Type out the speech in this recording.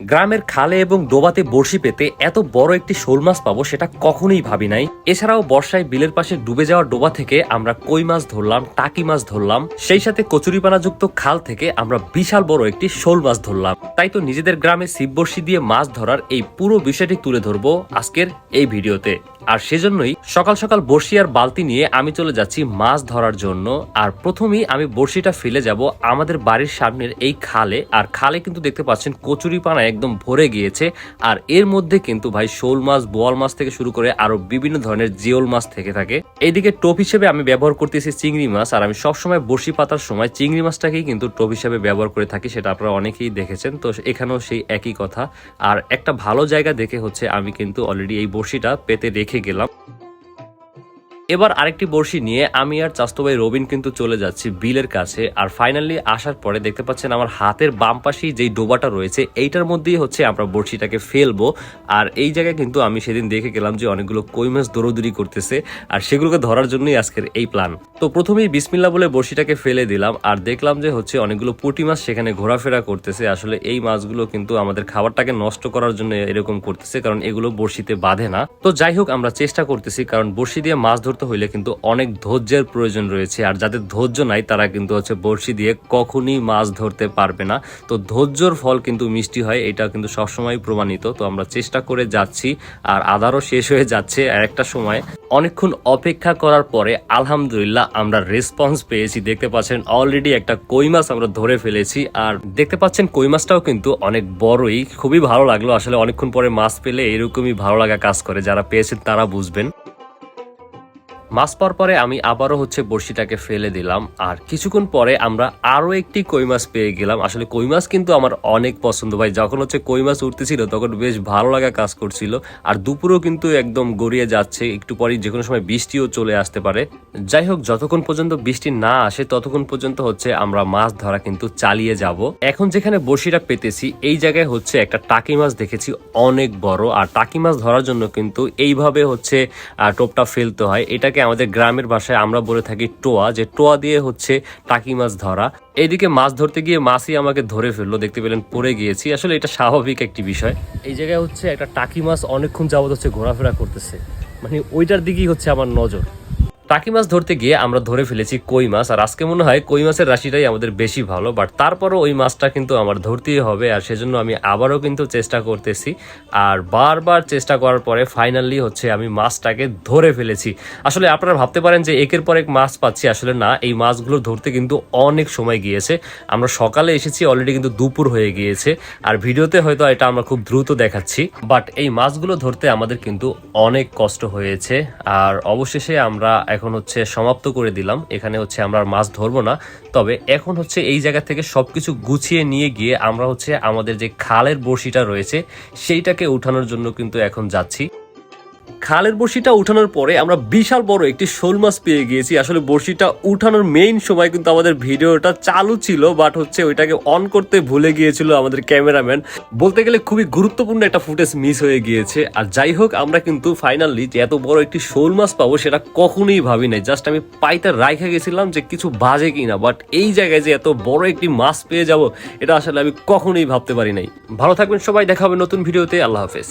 গ্রামের খালে এবং ডোবাতে বড়শি পেতে এত বড় একটি শোল মাছ পাবো সেটা কখনোই ভাবি নাই। এছাড়াও বর্ষায় বিলের পাশে ডুবে যাওয়া ডোবা থেকে আমরা কই মাছ ধরলাম, টাকি মাছ ধরলাম, সেই সাথে কচুরিপানাযুক্ত খাল থেকে আমরা বিশাল বড় একটি শোল মাছ ধরলাম। তাই তো নিজেদের গ্রামে ছিপ বড়শি দিয়ে মাছ ধরার এই পুরো বিষয়টি তুলে ধরবো আজকের এই ভিডিওতে। আর সেজন্যই সকাল সকাল বড়শি আর বালতি নিয়ে আমি চলে যাচ্ছি মাছ ধরার জন্য। আর প্রথমেই আমি বড়শিটা ফেলে যাব আমাদের বাড়ির সামনের এই খালে। আর খালে কিন্তু দেখতে পাচ্ছেন কচুরিপানা একদম ভরে গিয়েছে। আর এর মধ্যে কিন্তু ভাই শোল মাছ, বোয়াল মাছ থেকে শুরু করে আরো বিভিন্ন ধরনের জিওল মাছ থেকে থাকে। এইদিকে টোপ হিসেবে আমি ব্যবহার করতেছি চিংড়ি মাছ। আর আমি সবসময় বড়শি পাতার সময় চিংড়ি মাছটাকেই কিন্তু টোপ হিসেবে ব্যবহার করে থাকি, সেটা আপনারা অনেকেই দেখেছেন। তো এখানেও সেই একই কথা। আর একটা ভালো জায়গা দেখে হচ্ছে আমি কিন্তু অলরেডি এই বড়শিটা পেতে রেখে গেলাম। এবার আরেকটি বড়শি নিয়ে আমি আর চাস্তো ভাই রবিন কিন্তু চলে যাচ্ছি বিলের কাছে। আর ফাইনালি আসার পরে দেখতে পাচ্ছেন আমার হাতের বাম পাশেই যেই ডোবাটা রয়েছে এইটার মধ্যেই হচ্ছে আমরা বড়শিটাকে ফেলবো। আর এই জায়গায় কিন্তু আমি সেদিন দেখে গেলাম যে অনেকগুলো কই মাছ দৌড়দৌড়ি করতেছে, আর সেগুলোকে ধরার জন্যই আজকের এই প্ল্যান। তো প্রথমেই বিসমিল্লাহ বলে বড়শিটাকে ফেলে দিলাম। আর দেখলাম যে হচ্ছে অনেকগুলো পুঁটি মাছ সেখানে ঘোরাফেরা করতেছে। আসলে এই মাছগুলো কিন্তু আমাদের খাবারটাকে নষ্ট করার জন্য এরকম করতেছে, কারণ এগুলো বড়শিতে বাঁধে না। তো যাই হোক, আমরা চেষ্টা করতেছি, কারণ বড়শি দিয়ে মাছ ধরতে হইলে কিন্তু অনেক ধৈর্যের প্রয়োজন রয়েছে। আর যাদের ধৈর্য নাই তারা কিন্তু হচ্ছে বড়শি দিয়ে কখনই মাছ ধরতে পারবে না। তো ধৈর্যর ফল কিন্তু মিষ্টি হয়, এটা কিন্তু সবসময় প্রমাণিত। তো আমরা চেষ্টা করে যাচ্ছি, আর আধারও শেষ হয়ে যাচ্ছে। আর একটা সময় অনেকক্ষণ অপেক্ষা করার পরে আলহামদুলিল্লাহ আমরা রেসপন্স পেয়েছি। দেখতে পাচ্ছেন অলরেডি একটা কই মাছ আমরা ধরে ফেলেছি। আর দেখতে পাচ্ছেন কই মাছটাও কিন্তু অনেক বড়ই, খুবই ভালো লাগলো। আসলে অনেকক্ষণ পরে মাছ পেলে এরকমই ভালো লাগা কাজ করে, যারা পেয়েছেন তারা বুঝবেন। মাছ পাওয়ার পরে আমি আবারও হচ্ছে বড়শিটাকে ফেলে দিলাম। আর কিছুক্ষণ পরে আমরা আরো একটি কই মাছ পেয়ে গেলাম। আসলে কই মাছ কিন্তু আমার অনেক পছন্দ ভাই। যখন হচ্ছে কই মাছ উঠতেছিল তখন বেশ ভালো লাগা কাজ করছিল। আর দুপুরেও কিন্তু একদম গড়িয়ে যাচ্ছে, একটু পরেই যে কোনো সময় বৃষ্টিও চলে আসতে পারে। যাই হোক, যতক্ষণ পর্যন্ত বৃষ্টি না আসে ততক্ষণ পর্যন্ত হচ্ছে আমরা মাছ ধরা কিন্তু চালিয়ে যাব। এখন যেখানে বড়শিটা পেতেছি এই জায়গায় হচ্ছে একটা টাকি মাছ দেখেছি, অনেক বড়। আর টাকি মাছ ধরার জন্য কিন্তু এইভাবে হচ্ছে টোপটা ফেলতে হয়। এটাকে আমাদের গ্রামের ভাষায় আমরা বলে থাকি টোয়া, যে টোয়া দিয়ে হচ্ছে টাকি মাছ ধরা। এইদিকে মাছ ধরতে গিয়ে মাছই আমাকে ধরে ফেললো, দেখতে পেলেন পড়ে গিয়েছি। আসলে এটা স্বাভাবিক একটি বিষয়। এই জায়গায় হচ্ছে একটা টাকি মাছ অনেকক্ষণ যাবত হচ্ছে ঘোরাফেরা করতেছে, মানে ওইটার দিকেই হচ্ছে আমার নজর। টাকি মাছ ধরতে গিয়ে আমরা ধরে ফেলেছি কই মাছ। আর আজকে মনে হয় কই মাছের রাশিটাই আমাদের বেশি ভালো, বাট তারপরও ওই মাছটা কিন্তু আমার ধরতেই হবে। আর সেজন্য আমি আবারও কিন্তু চেষ্টা করতেছি। আর বারবার চেষ্টা করার পরে ফাইনালি হচ্ছে আমি মাছটাকে ধরে ফেলেছি। আসলে আপনারা ভাবতে পারেন যে একের পর এক মাছ পাচ্ছি, আসলে না, এই মাছগুলো ধরতে কিন্তু অনেক সময় গিয়েছে। আমরা সকালে এসেছি, অলরেডি কিন্তু দুপুর হয়ে গিয়েছে। আর ভিডিওতে হয়তো এটা আমরা খুব দ্রুত দেখাচ্ছি, বাট এই মাছগুলো ধরতে আমাদের কিন্তু অনেক কষ্ট হয়েছে। আর অবশেষে আমরা এখন হচ্ছে সমাপ্ত করে দিলাম। এখানে হচ্ছে আমরা আর মাছ ধরবো না, তবে এখন হচ্ছে এই জায়গা থেকে সবকিছু গুছিয়ে নিয়ে গিয়ে আমরা হচ্ছে আমাদের যে খালের বড়শিটা রয়েছে সেইটাকে উঠানোর জন্য কিন্তু এখন যাচ্ছি। খালের বড়শিটা উঠানোর পরে আমরা বিশাল বড় একটি শোল মাছ পেয়ে গিয়েছি। আসলে বড়শিটা উঠানোর মেইন সময় কিন্তু আমাদের ভিডিওটা চালু ছিল, বাট হচ্ছে ওইটাকে অন করতে ভুলে গিয়েছিল আমাদের ক্যামেরাম্যান। বলতে গেলে খুবই গুরুত্বপূর্ণ একটা ফুটেজ মিস হয়ে গিয়েছে। আর যাই হোক, আমরা কিন্তু ফাইনালি যে এত বড় একটি শোল মাছ পাবো সেটা কখনোই ভাবি নাই। জাস্ট আমি পাইতে রাইখা গেছিলাম যে কিছু বাজে কিনা, বাট এই জায়গায় যে এত বড় একটি মাছ পেয়ে যাব এটা আসলে আমি কখনোই ভাবতে পারি নাই। ভালো থাকবেন সবাই, দেখা হবে নতুন ভিডিওতে। আল্লাহ হাফেজ।